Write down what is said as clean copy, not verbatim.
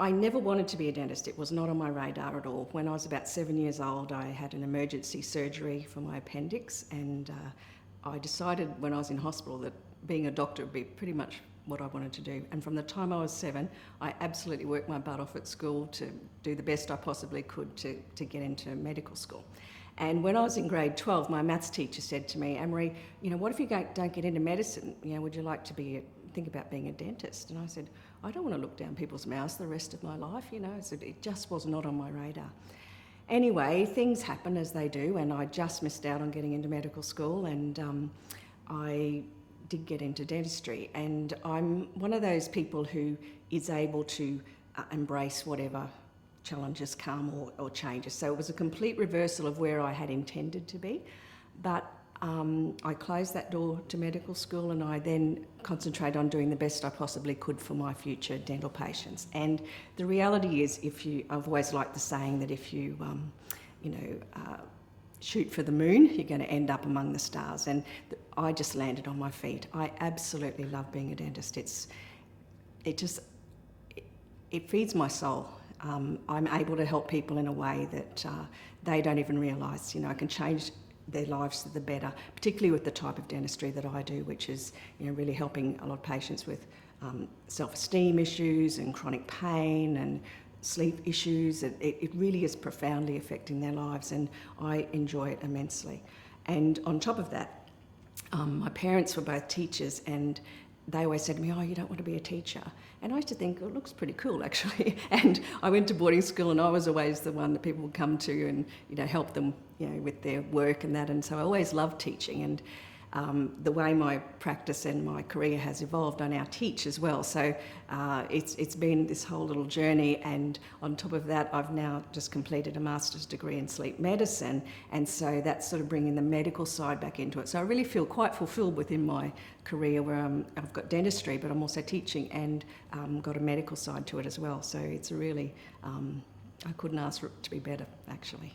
I never wanted to be a dentist. It was not on my radar at all. When I was about 7 years old, I had an emergency surgery for my appendix, and I decided when I was in hospital that being a doctor would be pretty much what I wanted to do. And from the time I was 7, I absolutely worked my butt off at school to do the best I possibly could to get into medical school. And when I was in grade 12, my maths teacher said to me, Anne-Maree, what if you don't get into medicine? Would you like to think about being a dentist? And I said, I don't want to look down people's mouths the rest of my life, So it just was not on my radar. Anyway, things happen as they do, and I just missed out on getting into medical school, and I did get into dentistry. And I'm one of those people who is able to embrace whatever challenges come or changes. So it was a complete reversal of where I had intended to be. But I closed that door to medical school, and I then concentrated on doing the best I possibly could for my future dental patients. And the reality is, I've always liked the saying that if you shoot for the moon, you're going to end up among the stars. And I just landed on my feet. I absolutely love being a dentist. It feeds my soul. I'm able to help people in a way that they don't even realise. I can change their lives for the better, particularly with the type of dentistry that I do, which is really helping a lot of patients with self-esteem issues and chronic pain and sleep issues. It really is profoundly affecting their lives, and I enjoy it immensely. And on top of that, my parents were both teachers, and they always said to me, you don't want to be a teacher. And I used to think, it looks pretty cool, actually. And I went to boarding school, and I was always the one that people would come to and, help them, with their work and that. And so I always loved teaching. And the way my practice and my career has evolved, I now teach as well. So it's been this whole little journey, and on top of that, I've now just completed a master's degree in sleep medicine, and so that's sort of bringing the medical side back into it. So I really feel quite fulfilled within my career, where I've got dentistry, but I'm also teaching and got a medical side to it as well. So it's really, I couldn't ask for it to be better, actually.